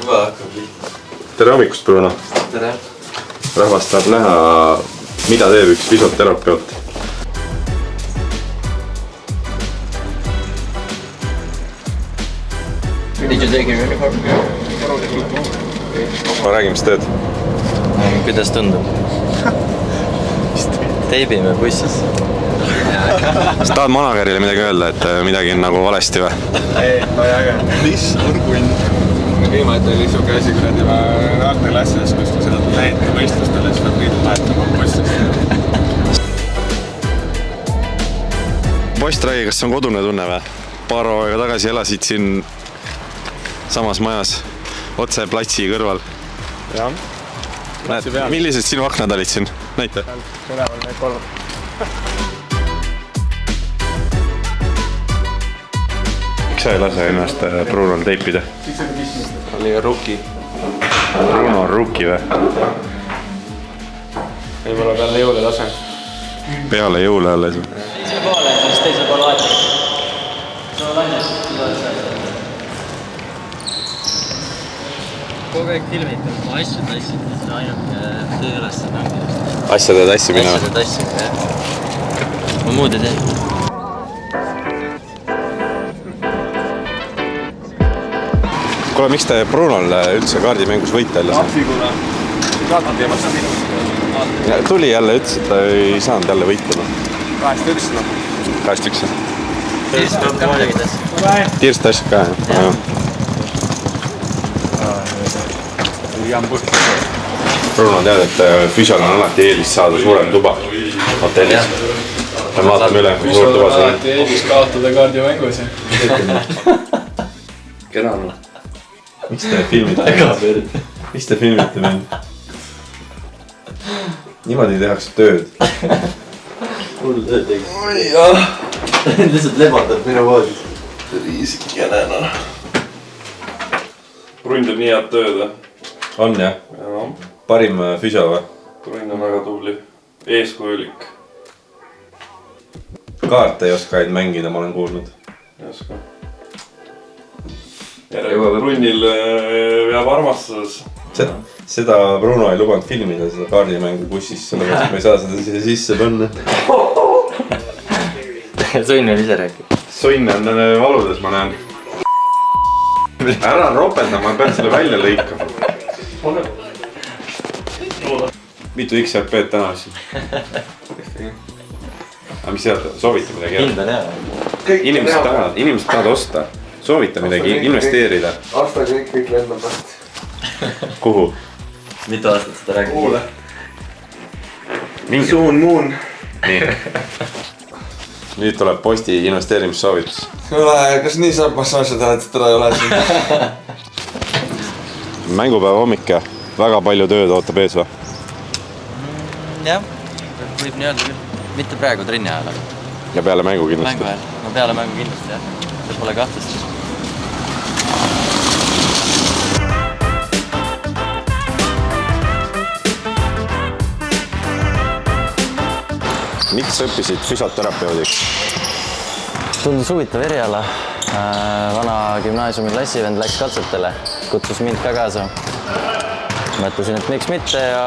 Juba hakkab lihtne. Tere hommikust, Bruno! Tere! Rahvast tahab näha, mida teeb üks füsioterapeut. Ma räägin, mis teed? Kuidas tundub? Teibime bussis. Sa tahad managerile midagi öelda, et midagi on nagu valesti või? Ei, ma ei äge. Mis on kunn? Viimati oli su käsi kuradi noorteklassides, kus sa seda lähed võistlustele, siis peab kõik vahetama bussist. Post, räägi, kas see on kodune tunne või? Paar aega tagasi elasid siin samas majas, otse platsi kõrval. Jah. Millised sinu aknad olid siin? Näita. Üleval need 3. Miks sa ei lase ennast Brunol teipida? Oli rookie. Bruno on rookie või? Võib-olla peale jõule lasen. Peale jõule alles. Teisel poole, siis teisel poole vahetada. See on lainet, kogu aeg filmid, ma asju tassin, see on ainult tööülesanne. Asjade tassimine või? Asjade tassimine, jah. Ma muud ei tee. Kuule, miks te Brunol üldse kaardimängus võite jälle siin? Apsiguna. Kaatad teemast minust. Tuli jälle, ütles, et ta ei saanud jälle võitma. 8-1. 8-1. Tiirst on ka muidugi tassid. Tiirst tassid ka, jah? Jaan põhjus. Bruno tead, et füsiol on alati eelis saada suurem tuba hotellis. Me vaatame üle, kui suur tuba see on. Alati eelis kaotada kaardiomängus. Kena on. Miks te filmite? Miks te filmite mind? Niimoodi tehakse tööd. Hull tööd tegi. Lihtsalt lebardab minu voodis. Riisikene, noh. Brunn teeb nii head tööd. On jah? Parim füsio või? Brunn on väga tubli. Eeskujulik. Kaarte ei oska ainult mängida, ma olen kuulnud. Ei oska. Järjega Brunnil veab armastuses. Seda Bruno ei lubanud filmida, seda kaardimängu bussis, sellepärast ma ei saa seda siia sisse panna. Sõnn on ise rääkib. Sõnn on valudes, ma näen. Ära ropenda, ma pean selle välja lõikama. Mitu XRP-d täna siin? Aga mis sealt, soovita midagi? Hind on hea. Inimesed tahavad osta. Soovita midagi, investeerida. Aasta kõik lendab vast. Kuhu? Mitu aastat seda rääkib? Kuule. Soon Moon. Nii. Nüüd tuleb posti investeerimissoovitus. Kas nii saab massaaži teha, et teda ei ole siin? Mängupäeva hommik ja väga palju tööd ootab ees või? Jah, võib nii öelda küll. Mitte praegu trenni ajal, aga Ja peale mängu kindlasti? mängu ajal. No peale mängu kindlasti, jah. See pole kahtlust. Miks õppisid füsioterapeudiks? Tundus huvitav eriala. Vana gümnaasiumi klassivend läks katsetele. Kutsus mind ka kaasa. Mõtlesin, et miks mitte ja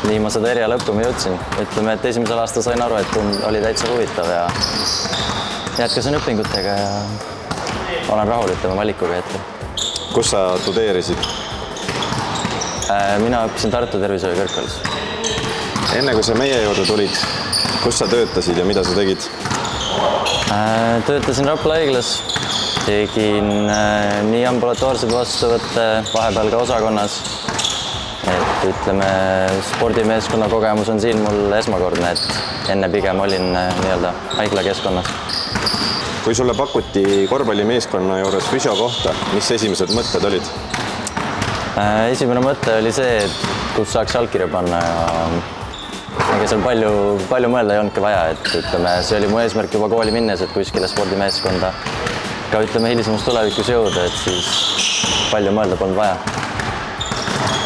nii ma seda eriala õppima jõudsin. Ütleme, et esimesel aastal sain aru, et oli täitsa huvitav ja jätkasin õpingutega ja olen rahul ütlema valikuga hetkel. Kus sa tudeerisid? Mina õppisin Tartu Tervishoiu kõrgkoolis. Enne kui sa meie juurde tulid, kus sa töötasid ja mida sa tegid? Töötasin Rapla haiglas. Tegin nii ambulatoorseid vastuvõtte, vahepeal ka osakonnas. Et ütleme, spordimeeskonna kogemus on siin mul esmakordne, et enne pigem olin nii-öelda haiglakeskkonnas. Kui sulle pakuti korvpallimeeskonna juures füsio kohta, mis esimesed mõtted olid? Esimene mõte oli see, et kus saaks allkirja panna ja ega seal palju mõelda ei olnudki vaja, et ütleme, see oli mu eesmärk juba kooli minnes, et kuskile spordimeeskonda ka ütleme hilisemas tulevikus jõuda, et siis palju mõelda polnud vaja.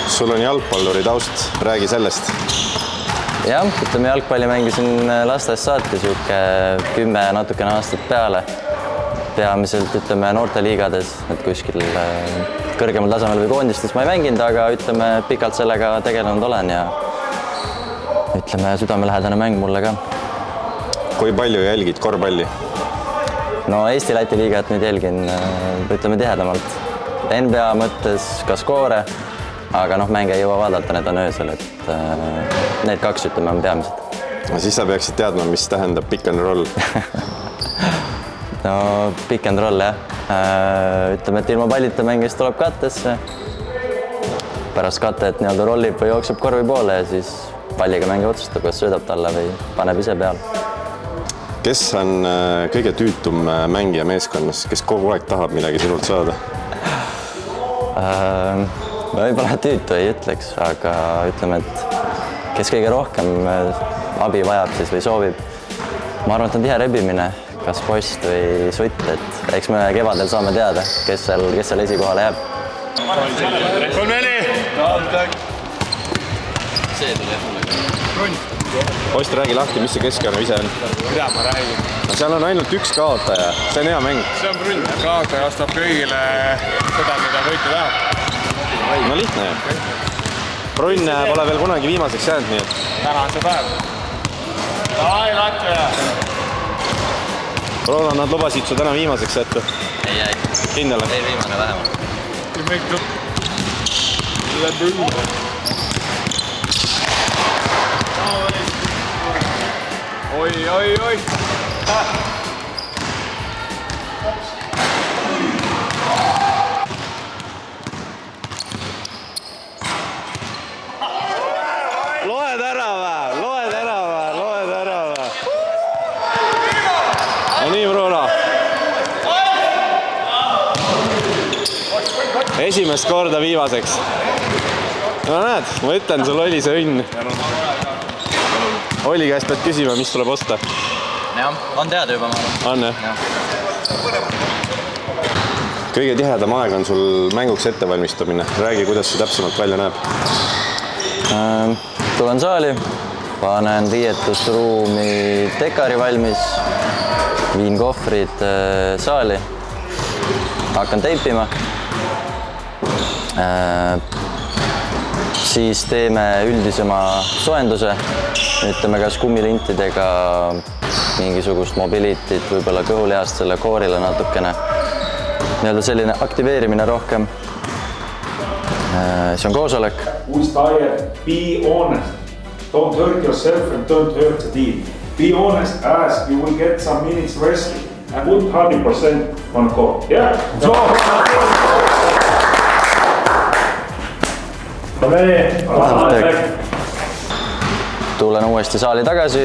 Sul on jalgpalluri taust, räägi sellest. Jah, ütleme jalgpalli mängisin lastest saati, siuke 10 natukene aastat peale. peamiselt ütleme noorteliigades, et kuskil kõrgemal tasemel või koondistes ma ei mänginud, aga ütleme pikalt sellega tegelenud olen ja ütleme südamelähedane mäng mulle ka. Kui palju jälgid korvpalli? No Eesti-Läti liigat nüüd jälgin, ütleme tihedamalt. NBA mõttes ka skoore, aga mänge ei jõua vaadata, need on öösel, et need 2 ütleme on peamised. No siis sa peaksid teadma, mis tähendab pick and roll. No pick and roll jah. Ütleme, et ilma pallita mängis tuleb kattesse. Pärast katet nii-öelda rollib või jookseb korvi poole ja siis palliga mängi otsustab, kas söödab talle või paneb ise peale. Kes on kõige tüütum mängija meeskonnas, kes kogu aeg tahab midagi sinult saada? Võib-olla tüütu ei ütleks, aga ütleme, et kes kõige rohkem abi vajab siis või soovib. Ma arvan, et on tihe rebimine, kas post või sutt, et eks me kevadel saame teada, kes seal esikohale jääb. 3-4! See tuli jah mulle. Post, räägi lahti, mis see Keskkonna ise on? Mida ma räägin? No seal on ainult 1 kaotaja, see on hea mäng. See on Brünn. Kaotaja vastab kõigile seda, mida võitu tahab. No lihtne jah. Brünn pole veel kunagi viimaseks jäänud, nii et... Täna on see päev. Davai, Latvia! Roland, nad lubasid su täna viimaseks jätta. Ei jäi. Kindel on? Ei viimane vähemalt. Üle Brünn. Oi. Loed ära või? No nii, Bruna. Esimest korda viimaseks. No näed, ma ütlen, sul oli see õnn. Olli käest pead küsima, mis tuleb osta. Jah, on teada juba, ma arvan. On jah? Kõige tihedam aeg on sul mänguks ettevalmistamine. Räägi, kuidas see täpsemalt välja näeb. Tulen saali, panen riietusruumi dekari valmis, viin kohvrid saali, hakkan teipima. Siis teeme üldisema soenduse, ütleme kas kummilintidega mingisugust mobilitit, võib-olla kõhulihast selle koorile natukene. Nii-öelda selline aktiveerimine rohkem. See on koosolek. Who's tired? Be honest. Don't hurt yourself and don't hurt the team. Be honest as you will get some minutes rest and put 100% on goal. Yeah? Tulen uuesti saali tagasi,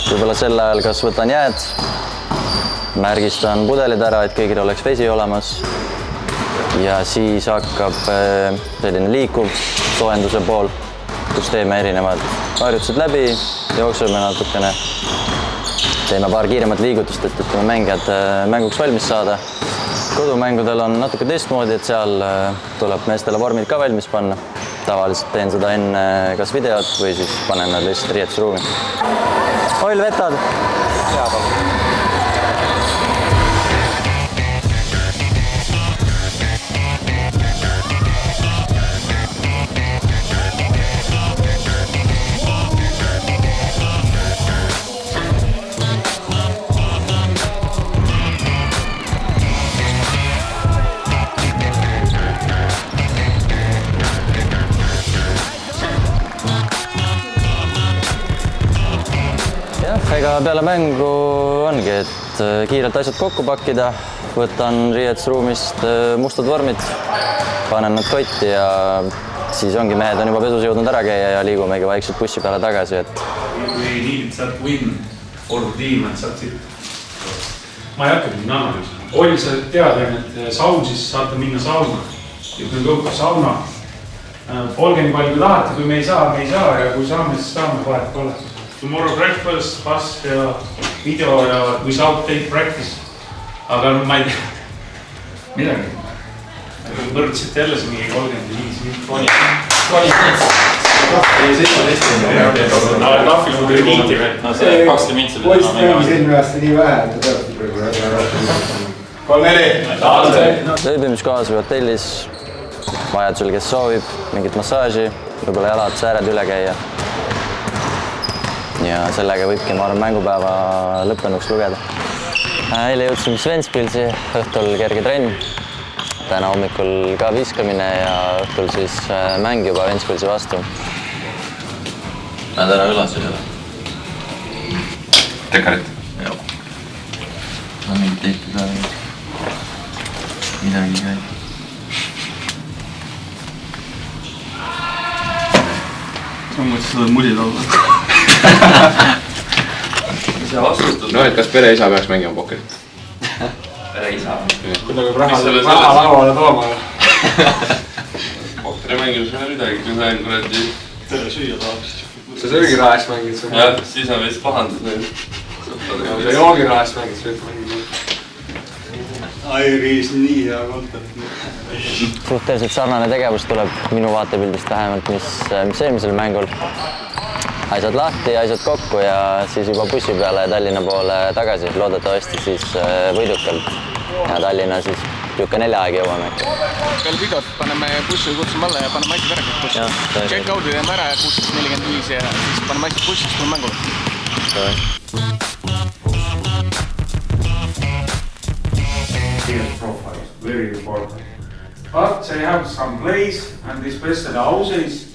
võib-olla sel ajal kas võtan jääd, märgistan pudelid ära, et kõigil oleks vesi olemas ja siis hakkab selline liikuv soojenduse pool, kus teeme erinevad harjutused läbi, jookseme natukene, teeme paar kiiremat liigutust, et ütleme mängijad mänguks valmis saada. Kodumängudel on natuke teistmoodi, et seal tuleb meestele vormid ka valmis panna. Tavaliselt teen seda enne kas videot või siis panen nad lihtsalt riietusruumi. Oil, vetad? Jaa, palun. Ega peale mängu ongi, et kiirelt asjad kokku pakkida, võtan riietusruumist mustad vormid, panen nad kotti ja siis ongi mehed on juba pesus jõudnud ära käia ja liigumegi vaikselt bussi peale tagasi, et... We need that win for the team and that's it. Ma ei hakka minna analüüsima. Oli sa tead, et saun siis saate minna sauna. Ja kui tõukab sauna, olge nii palju kui tahate, kui me ei saa ja kui saame, siis saame vahet pole. Tomorrow breakfast, pass ja video ja without take practice. Aga ma ei tea midagi. Võrdsite jälle see mingi 35 minutit. Tahvil on küll niiti veel. No see 20 mintsi. Poiss mängi selline aasta nii vähe, et ta peabki praegu ära. ööbimiskohas või hotellis, vajadusel, kes soovib, mingit massaaži, võib-olla jalad, sääred üle käia. Ja sellega võibki, ma arvan, mängupäeva lõppenuks lugeda. Eile jõudsime Ventspilsi, õhtul kerge trenn. Täna hommikul ka viskamine ja õhtul siis mäng juba Ventspilsi vastu. Näed ära õlas üle või? Dekarit. Joo. No mingit teipi ka midagi käib. Ma mõtlesin, sa oled musid olla. No, et kas pereisa peaks mängima pokkerit? Pereisa. Kui ta peab raha lauale tooma. Pokkeri mängimus ei ole midagi, kui sain kuradi. Tere süüa tahaks. Sa söögirahast mängid seda? Jah, siis on vist pahandus nüüd. Sa joogirahast mängid seda mängid. Airis, nii hea kontent. Suhteliselt sarnane tegevus tuleb minu vaatepildist vähemalt, mis eelmisel mängul. Asjad lahti, asjad kokku ja siis juba bussi peale Tallinna poole tagasi. Loodetavasti siis võidukalt ja Tallinna siis niisugune 4 aeg jõuame. Peale videot paneme bussi või kutsume alla ja paneme asjad ära kõik bussi. Check-out'i teeme ära 16.45 ja siis paneme asjad bussi, siis tuleme mängule. Profile, very important. But they have some place and especially houses.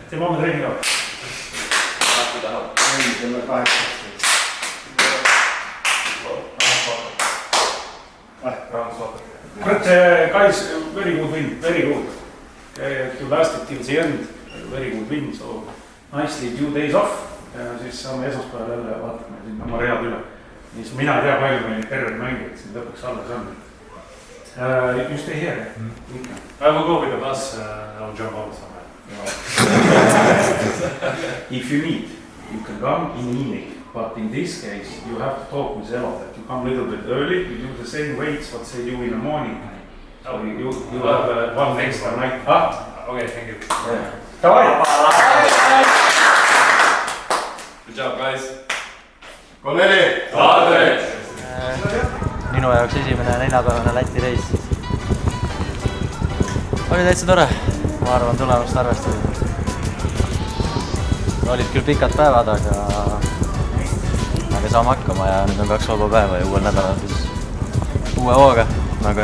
Teeme homme trenni ka. But guys, very good win, very good. You lasted till the end, very good win, so nicely 2 days off. Siis saame esmaspäeval jälle vaatame sinna oma read üle. Siis mina ei tea, palju meil terved mängijad siin lõpuks alles on. You stay here. I will go with the bus, I'll jump out somewhere. If you need, you can come in evening, but in this case, you have to talk with Elo that you come a little bit early, you do the same weights what they do in the morning. So you have one extra night. Okay, thank you. Davai! Good job, guys! Kolleri! Minu jaoks esimene neljapäevane Läti reis. Oli täitsa tore. Ma arvan, tulemust arvestada. Olid küll pikad päevad, aga saame hakkama ja nüüd on 2 vaba päeva ja uuel nädalal siis uue hooga. Nagu